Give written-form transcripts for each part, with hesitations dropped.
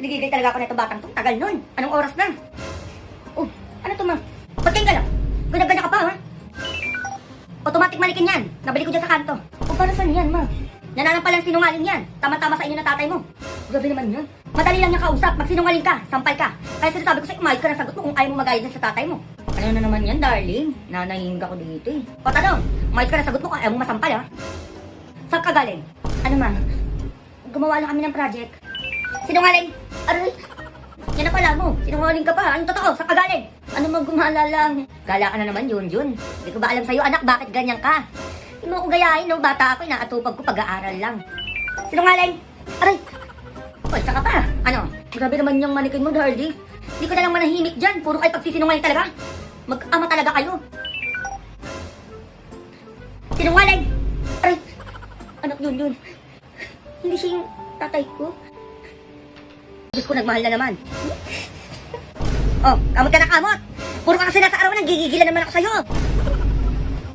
Pinigigil talaga ako na itong batang to. Tagal nun. Anong oras na? Oh, ano to, ma? Ba't kayong galaw? Ganyan-ganyan ka pa, ha? Automatic manikin yan. Nabili ko dyan sa kanto. O, para saan yan, ma? Nananampalang sinungaling yan. Tama-tama sa inyo na tatay mo. Grabe naman yan. Madali lang niya kausap. Magsinungaling ka. Sampal ka. Kaya sinasabi ko sa'yo, umayos ka ng sagot mo kung ayaw mo magayad sa tatay mo. Ano na naman yan, darling? Nanahinga ko dito eh. O, tanong. Umayos ka ng sagot mo kung ayaw mo masampal, ha? Saan ka galing? Ano, ma? Gumawa lang kami ng project. Sinungaling! Aray! Yan na pala mo. Sinungaling ka pa. Anong totoo? Saan ka galing? Ano magumala lang? Gala ka na naman, Yun. Hindi ko ba alam sa'yo, anak, bakit ganyan ka? Hindi mo ko gayahin, no? Bata ako, inaatupag ko pag-aaral lang. Sinungaling! Aray! Uy, saan ka pa? Ano? Grabe naman yung manikin mo, Dardy. Hindi ko na lang manahimik dyan. Puro kayo pagsisinungaling talaga. Mag-ama talaga kayo. Sinungaling! Aray! Anak, Yun. Hindi siya yung tatay ko. Diyos ko, nagmahal na naman. Oh, kamot ka na kamot. Puro ka kasi nasa arawan, nagigigilan naman ako sa'yo.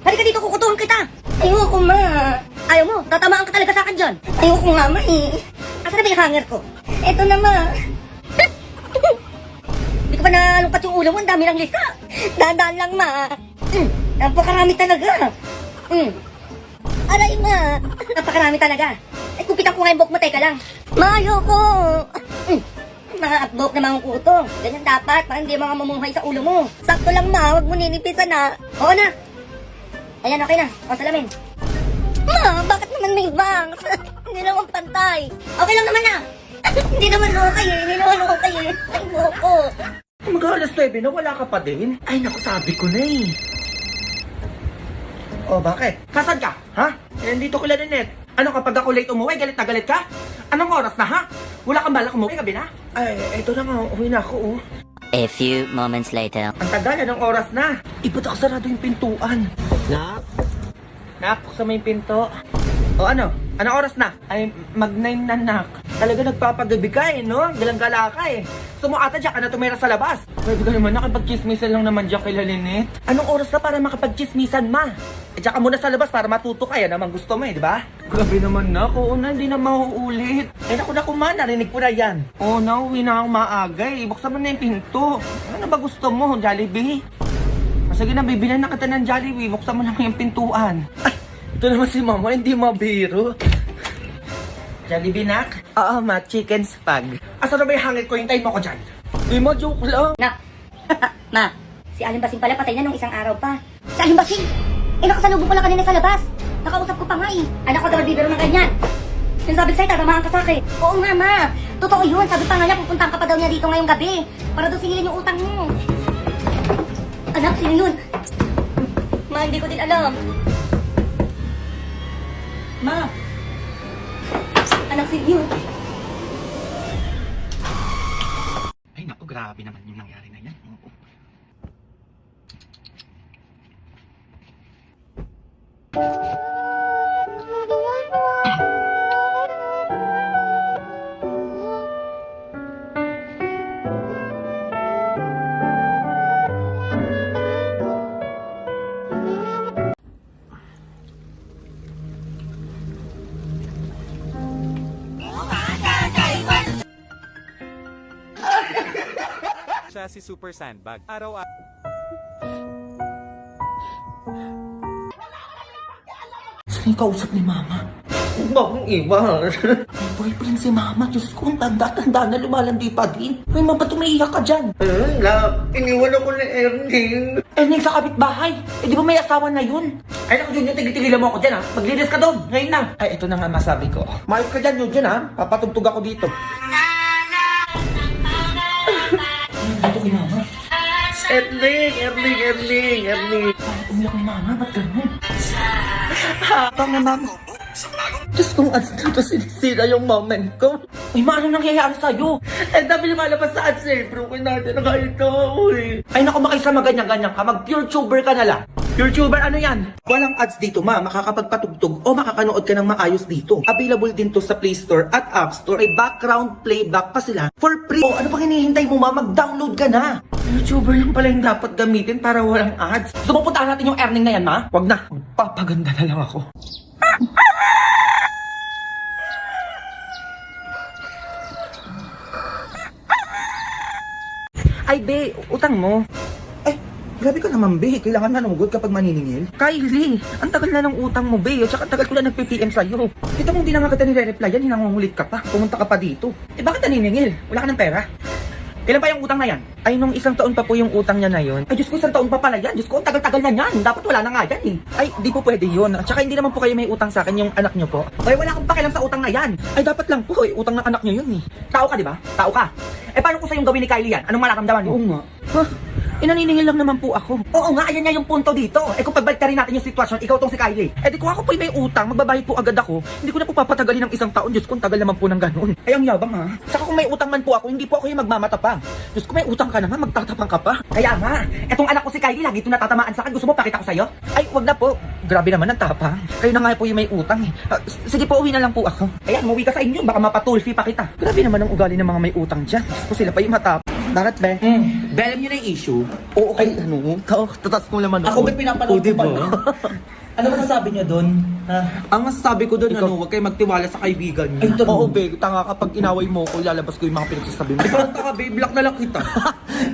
Halika dito, kukutuhan kita. Ayoko, ma. Ayaw mo, tatamaan ka talaga sa akin dyan. Ayoko nga, ma eh. Asan na ba yung hanger ko? Eto na, ma. Hindi ko pa nalungkat yung ulo mo, ang dami ng lista. Dahan-dahan lang, ma. Napakarami talaga. Aray, ma. Napakarami talaga. Ay, kupitan ko nga yung buhok mo, teka lang. Ma, ayoko. Mga buhok na mga kuto. Ganyan dapat, parang hindi mga mamumuhay sa ulo mo. Sakto lang, ma. Huwag mo ninipisan, ha. Oo na. Ayan, okay na. O, salamin. Ma, bakit naman may bangs? Hindi naman pantay. Okay lang naman, ha. Hindi naman okay, eh. Hindi naman okay, eh. Ay, buhok. Mag-alas 9 na wala ka pa din? Ay, naku, sabi ko na eh. Oh, bakit? Kasan ka? Ha? Nandito ko lang net. Ano kapag ako late umuwi, galit na galit ka? Anong oras na, ha? Wala kang balak umuwi, gabi na? Ay, eto na nga, uwi na ako, oh. A few moments later. Ang tagal, anong oras na? Iba't sarado yung pintuan. Nak? Nak, buksan mo yung pinto. O ano? Anong oras na? Ay, mag-9 na, nak. Talaga nagpapagabi ka eh, no? Galang-gala ka eh. So mo ata, diyan ka na tumira sa labas. Pwede ka naman, nakipag-chismisan lang naman diyan kay Lalinit. Anong oras na para makapag-chismisan, ma? Eh, diyan ka muna sa labas para matuto ka. Yan naman gusto mo eh, di ba? Grabe naman na. Oo na, hindi na mauulit. Eh, naku, ma, narinig ko na yan. Oh, nauwi na akong maaga eh. Buksan mo na yung pinto. Ano ba gusto mo, Jollibee? Sige na, bibilan na kita ng Jollibee. Buksan mo naman yung pintuan. Ay, ito naman si mama, hindi mabiro. Jollibee, nak? Oo, ma, chicken spag. Asa na ba yung hangit ko? Hintayin mo ko dyan. Di mo, joke lang. Nak. Ma, si Aling Basing pala patay na nung isang araw pa. Si Aling Basing? Eh, nakasalubong ko lang kanina sa labas. Nakausap ko pa nga eh. Anak ko daw bibiro ng ganyan. Yung sabi sa'yo, tatamaan ka sa akin. Oo nga, ma. Totoo yun. Sabi pa nga niya, pupuntahan ka pa daw niya dito ngayong gabi. Para daw singilin yung utang mo. Anak, sino yun? Ma, hindi ko din alam. Ma. Anak, sino yun? Ay, naku, grabe naman yung nangyari na yan. Oo. Siya si Super Sandbag. Araw-araw. Saan yung kausap ni mama? Bakong iwan? May boyfriend si mama. Diyos ko, ang tanda-tanda na lumalandi pa din. May mama, tumiiyak ka dyan. Iniwan ako ni Erning. Erning sa kapitbahay. Eh, di ba may asawa na yun? Ay, naku, Junjun, tigil-tigilan mo ako dyan, ha? Maglinis ka doon. Ngayon na. Ay, ito na nga masabi ko. Mayos ka dyan, Junjun, ha? Papatugtog ako dito. Dito kay mama. Erning. Umiyak ni mama, ba't ganun? Habang na mama. Diyos kong ads dito sinisira yung moment ko. Uy, ma, ano nangyayari sa'yo? Eh, dami lumalabas sa ads eh. Broken natin na kayo to, uy. Ay, naku, makisama ganyan-ganyan ka. Mag-pure tuber ka na lang. Pure tuber, ano yan? Walang ads dito, ma. Makakapagpatugtog o makakanood ka ng maayos dito. Available din to sa Play Store at App Store. May background playback pa sila for free. O, ano pang hinihintay mo, ma? Mag-download ka na. YouTuber lang pala yung dapat gamitin para walang ads. So, pupuntahan natin yung earning na yan, ma? Wag na. Magpapaganda na lang ako. Ay, be, utang mo. Ay, grabe ka naman, be. Kailangan manugod kapag maniningil. Kylie, ang tagal na ng utang mo, be. At saka ang tagal ko na nagpi-PM sa'yo. Kita mo, hindi na nga kita nire-replyan, hinangungulit ka pa. Pumunta ka pa dito. Eh, bakit naniningil? Wala ka ng pera? Kailan pa yung utang na yan? Ay, nung 1 taon pa po yung utang niya na yun. Ay, Diyos ko, 1 taon pa pala yan. Diyos ko, ang tagal-tagal na yan. Dapat wala na nga yan eh. Ay, di po pwede yun. At saka hindi naman po kayo may utang sa akin, yung anak niyo po. Ay, wala akong pakialam sa utang na yan. Ay, dapat lang po, utang ng anak niyo yun eh. Tao ka, di ba? Tao ka. Eh, paano ko sa'yong gawin ni Kylie yan? Anong mararamdaman mo? Oo nga. Huh? Inaniningil lang naman po ako. Oo nga, ayan nga yung punto dito. Eh kung pagbalik rin natin yung sitwasyon, ikaw tong si Kylie. Eh di kung ako po may utang, magbabayad po agad ako. Hindi ko na po papatagalin ng 1 taon. Diyos ko, ang tagal naman po ng ganun. Ay, ang yabang ha. Saka kung may utang man po ako, hindi po ako yung magmamatapang. Diyos ko, may utang ka na nga, magtatapang ka pa. Kaya nga, etong anak ko si Kylie, lagi ito natatamaan sa akin. Gusto mo pakita ko sa'yo? Ay, wag na po. Grabe naman ang tapang. Kayo na nga po yung may utang eh. Sige po, uwi na lang po ako. Ayan, umuwi ka sa inyo, baka mapatulfi pa kita. Grabe naman ang ugali ng mga may utang dyan. Diyos ko, sila pa yung matapang. Bakit, be? Be, alam niyo na yung issue? Oo, ay, ano? Tatas ko naman Ako may pinapanood ko pa. Ano ba masasabi niyo doon? Ha? Ang masasabi ko doon, huwag kayo magtiwala sa kaibigan niyo. Ay, Oo, be, tanga kapag inaway mo ko, ilalabas ko yung mga pinagsasabi mo. Ikaw ka, be, block na lang kita.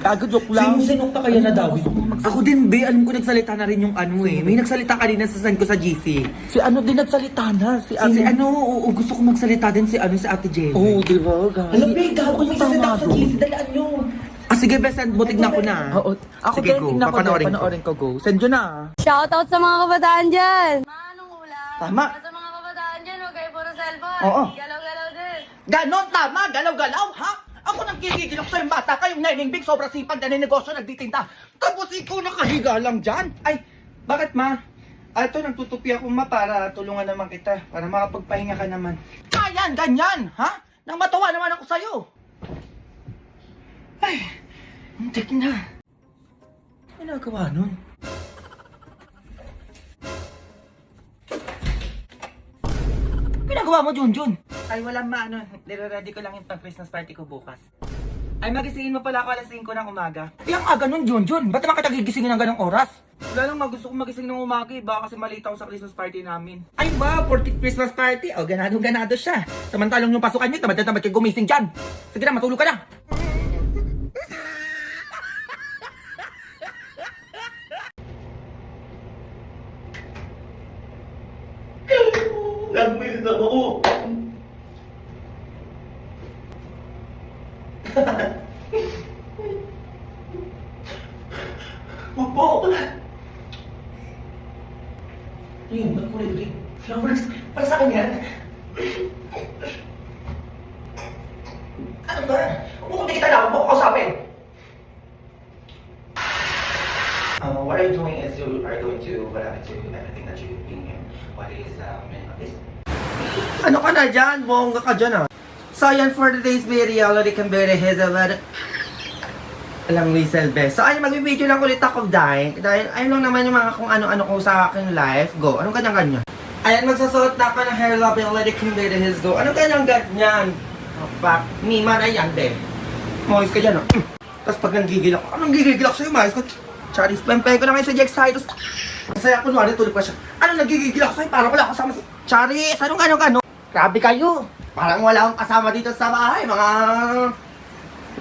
Kago, joke lang. Sino ka kaya na daw? Ako din, be, alam ko nagsalita na rin yung ano eh. May nagsalita kanina sa send ko sa GC. Si ano din nagsalita na? Si ano, oo, gusto ko magsalita din si ano, si Ate Jenny. Oo, di ba, guys? Alam, be, gago ko yung sasalita sa GC. Dalaan niyo. Ah, sige, be, send mo, tignan ko na. Oo, ako Sige, din, go. tignan ko na, Papanoorin ko. panoorin ko, go. Send yun na. Shoutout sa mga kabataan dyan! Manong ulam! Tama. Sa mga kabataan dyan, huwag kayo puro cellphone! Oo. Galaw-galaw din! Ganon, tama, galaw-galaw, ha? Ako nang kikigilok sa'yo bata, kayong nenengbig, sobrang sipag na ninegosyo, nagtitinda. Tapos ikaw nakahiga lang dyan. Ay, bakit ma? Ito, nagtutupi ako ma para tulungan naman kita, para makapagpahinga ka naman. Ayan, ganyan, ha? Nang matawa naman ako sa'yo. Ay, muntik na. Ano nagawa nun? Pinagawa mo, Junjun? Ay, walang maano. Nire-ready ko lang yung pang-Christmas party ko bukas. Ay, magisingin mo pala ako alas 5 ng umaga. Ay, ang aga nun, Junjun. Ba't naman kita gigisingin ng ganong oras? Wala lang, gusto kong magising ng umaga eh. Baka kasi malita ako sa Christmas party namin. Ay, wow, 40th Christmas party. O, ganado-ganado siya. Samantalong yung pasukan niyo, tamad-tamad kayo gumising dyan. Sige na, matulog ka na. Nagmil na ako. Opo. Yun, magkulit. Para sa akin yan. Ano ba? Kung hindi kita lang, huwag mo ko kausapin. What are you doing is you are going to everything that you're doing. What is this? Ano ka na dyan? Bongga ka dyan ah. So yan for today's video, already can be his alang whistle best. So ayun, mag-video lang ulit ako dahil ayun lang naman yung mga kung ano-ano ko sa aking life. Go, anong kanya-kanya? Ayan, magsasuot na ako ng hair love yung already can be his go. Anong kanyang-ganyan? Back, Mima na yan, be. Mois ka dyan, oh. Tapos pag nanggigil ako, anong gigigil ako sa'yo, mais ko? Charis, pempay ko na kayo sa Jex Hydos. Masaya ako, nuwari, tulog pa siya. Anong nagigigil ako sa'yo? Parang wala kasama sa... Charis, anong gano? Grabe kayo. Parang wala akong kasama dito sa bahay, mga...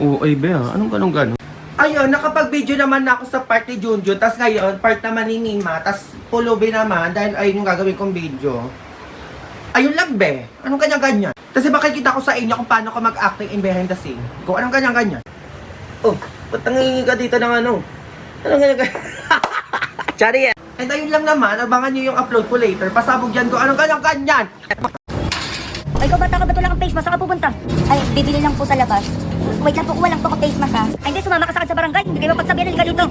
Oo, ay be ha. Anong gano? Ayun, nakapag-video naman ako sa part ni Junjun. Tapos ngayon, part naman ni Nima. Tapos pulubi naman, dahil ayun yung gagawin kong video. Ayun lang, be. Anong ganyan-ganyan? Kasi makikita ko sa inyo kung paano ka mag-acting in behind the scene. Kung anong ganyan-ganyan. Oh, ba't nangingi ka dito ng ano? Anong ganyan-ganyan? Chari yan. And ayun lang naman, abangan nyo yung upload ko later. Pasabog dyan ko, anong ganyan-ganyan? Ay, ikaw bata ka ba ito lang ang face mask? Saan ka pupunta? Ay, bibili lang po sa labas. Wait lang po, kuha lang po ako face mask ha. Ay, hindi, sumama ka sa akin sa barangay. Hindi kayo mapagsabihan, halika dito.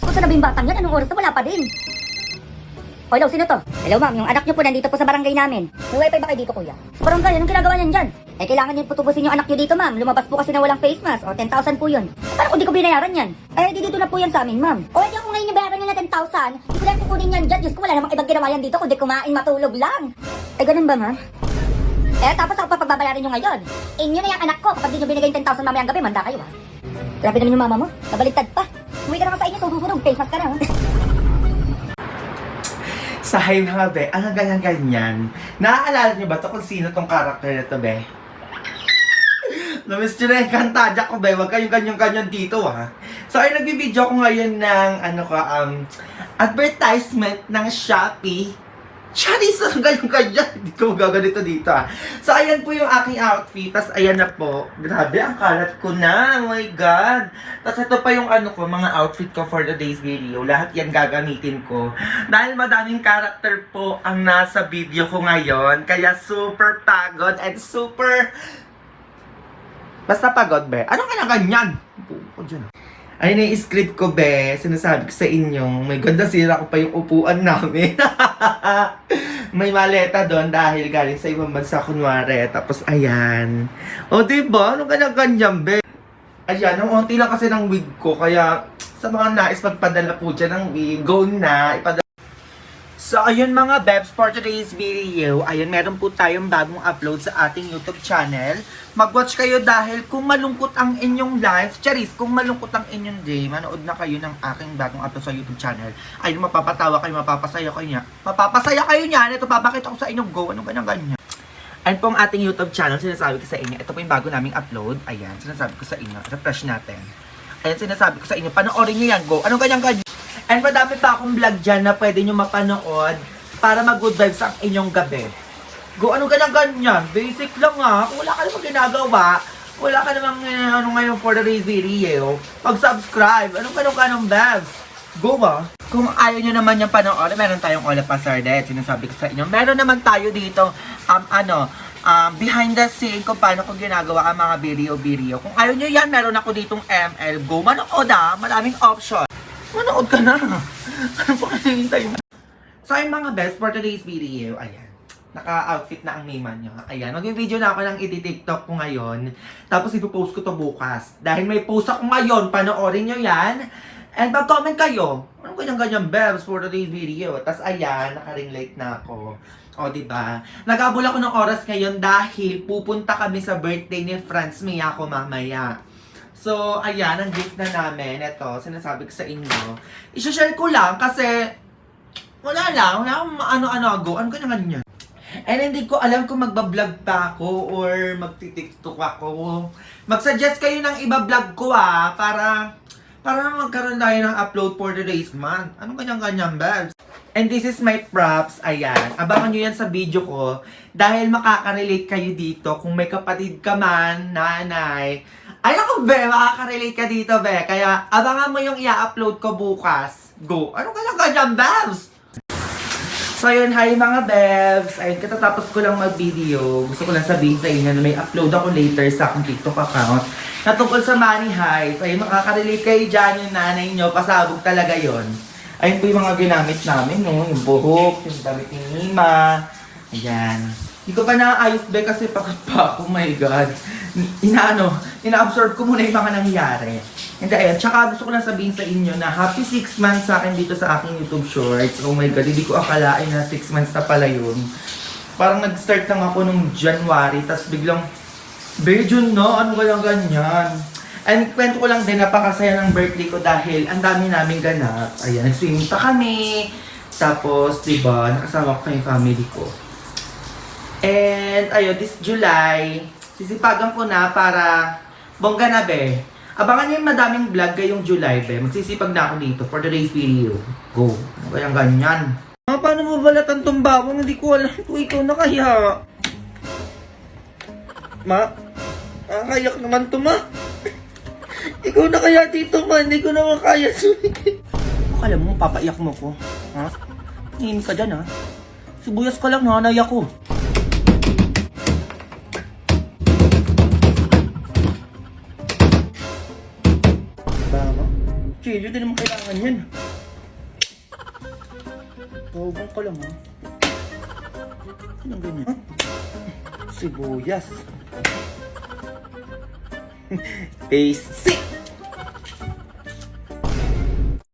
Kung saan na ba yung batang yan? Anong oras na? Wala pa din. O, hello, sino to? Hello, ma'am. Yung anak niyo po nandito po sa barangay namin. May wifi ba kayo dito, kuya? Sa barangay, anong ginagawa niyan dyan? Eh, kailangan niyo putubusin yung anak niyo dito, ma'am. Lumabas po kasi na walang face mask. O, 10,000 po yun. Paano kung di ko binayaran yan? Ay, di dito na po yan sa amin, ma'am. O, hindi ako ngayon nabayaran niya na 10,000. Di ko lang kukunin yan dyan. Diyos ko, wala namang ibang ginawa yan dito kundi kumain, matulog lang. Ay, ganun ba, ma'am? Eh, tapos ako pa pagbabayarin nyo ngayon. Inyo na yung anak ko. Kapag di nyo binigay yung 10,000 mamayang gabi, manda kayo, ha? Grabe naman yung mama mo. Nabaliktad pa. Umuwi ka naman sa inyo, susunog. Face mask ka na, ha? Sa Hi mga be, anong ganyan-ganyan? Naaalala niyo ba to kung sino tong karakter na to, be? Namiss nyo na yung kantadya ko, be. Huwag kayong ganyan-ganyan dito, ha. So, ay nagbibideo ko ngayon ng, advertisement ng Shopee. Charis, ganyan-ganyan. Hindi ko magaganito dito, ha. So, ayan po yung aking outfit. Tapos, ayan na po. Grabe, ang kalat ko na. Oh my God. Tapos, ito pa yung mga outfit ko for today's video. Lahat yan gagamitin ko. Dahil madaming character po ang nasa video ko ngayon. Kaya super pagod and super... Basta pagod, be. Anong ganyan? Upo dyan. Ay, na-script ko, be. Sinasabi ko sa inyo. May ganda, sira ko pa yung upuan namin. May maleta doon dahil galing sa ibang bansa, kunwari. Tapos, ayan. O, diba? Anong ganyan, be? Ayan, ang onti lang kasi ng wig ko. Kaya, sa mga nais magpadala po dyan ng wig, go na. So, ayun mga bebs, for today's video, ayun, meron po tayong bagong upload sa ating YouTube channel. Mag-watch kayo dahil kung malungkot ang inyong life, charis, kung malungkot ang inyong day, manood na kayo ng aking bagong upload sa YouTube channel. Ayun, mapapatawa kayo, mapapasaya kayo niya. Mapapasaya kayo niyan, ito papakita ko sa inyo, go, anong ganyan. Ayun po ang ating YouTube channel, sinasabi ko sa inyo, ito po yung bago naming upload. Ayan, sinasabi ko sa inyo, refresh natin. Ayan, sinasabi ko sa inyo, panoorin nyo yan, go, anong ganyan. And madami pa akong vlog dyan na pwede nyo mapanood para mag-good vibes ang inyong gabi. Go, ano ganyan? Basic lang ha. Kung wala ka namang ginagawa, wala ka namang ngayon for the video, mag-subscribe. Anong bebs? Go ba? Kung ayaw nyo naman yung panoorin, meron tayong Ola Pasardet. Sinasabi ko sa inyo. Meron naman tayo dito, behind the scene kung paano ko ginagawa ang mga video. Kung ayaw nyo yan, meron ako ditong ML. Go, manood ha. Maraming option. Manood ka na. Ano pa hinihintay mo? So, ayun mga best for today's video. Ayan. Naka-outfit na ang Mayman nyo. Ayan. Mag-video na ako ng iti-tiktok ko ngayon. Tapos ipopost ko to bukas. Dahil may post ako ngayon, panoorin nyo yan. And mag-comment kayo. Anong ganyan bebs for today's video? Tapos ayan, naka-ring light na ako. O, diba? Nag-abol ako ng oras ngayon dahil pupunta kami sa birthday ni Franz Miyako mamaya. So, ayan, ang gift na namin. Ito, sinasabi ko sa inyo. I-share ko lang kasi wala akong ano-ano. Ano ka naman niya? And hindi ko alam kung magbablog pa ako or magtitiktok ako. Mag-suggest kayo ng iba-vlog ko para magkaroon tayo ng upload for today's month. Anong ganyan, babs? And this is my props. Ayan. Abangan nyo yan sa video ko. Dahil makaka-relate kayo dito. Kung may kapatid ka man, nanay. Ay ako, be, makaka-relate ka dito, be. Kaya, abangan mo yung i-upload ko bukas. Go. Ano ganyan, babs? So, yun, hi mga bebs. Ayun, katatapos ko lang mag-video. Gusto ko lang sabihin sa inyo na may upload ako later sa aking TikTok account na tungkol sa money heist. Ayun, makaka-relate kayo dyan, yung nanay nyo. Pasabog talaga yon. Ayun po yung mga ginamit namin, no? Yung buhok, yung damit ni Nima. Ayan. Hindi ko pa naayos, be, kasi pagod pa ako. Oh my God. Ina-absorb ko muna yung mga nangyari. And ayun, tsaka gusto ko lang sabihin sa inyo na happy 6 months sa akin dito sa aking YouTube Shorts. Oh my God, hindi ko akalain na 6 months na pala yun. Parang nag-start lang ako nung January, tas biglang, June no? Ano ganyan? And kwento ko lang din, napakasaya ng birthday ko dahil ang dami namin ganap. Ayan, nag-swimming pa kami. Tapos, diba, nakasama ko yung family ko. And ayun, this July, sisipagan ko na para bongga na, be. Abangan nyo yung madaming vlog ngayong July, be. Magsisipag na ako dito for today's video. Go. Ano ganyan? Paano mo balatan tong bawang? Hindi ko alam kung ikaw na kaya. Ma? Kayak naman to, ma. Ikaw na kaya dito, ma. Hindi ko naman kaya. Akala mo, papaiyak mo ko. Ha? Hihim ka dyan, ha? Sibuyas ka lang, nanay ako. Chilyo, din naman kailangan yan. Tawagong ka lang, ha? Anong ganyan? Huh? Sibuyas. Basic!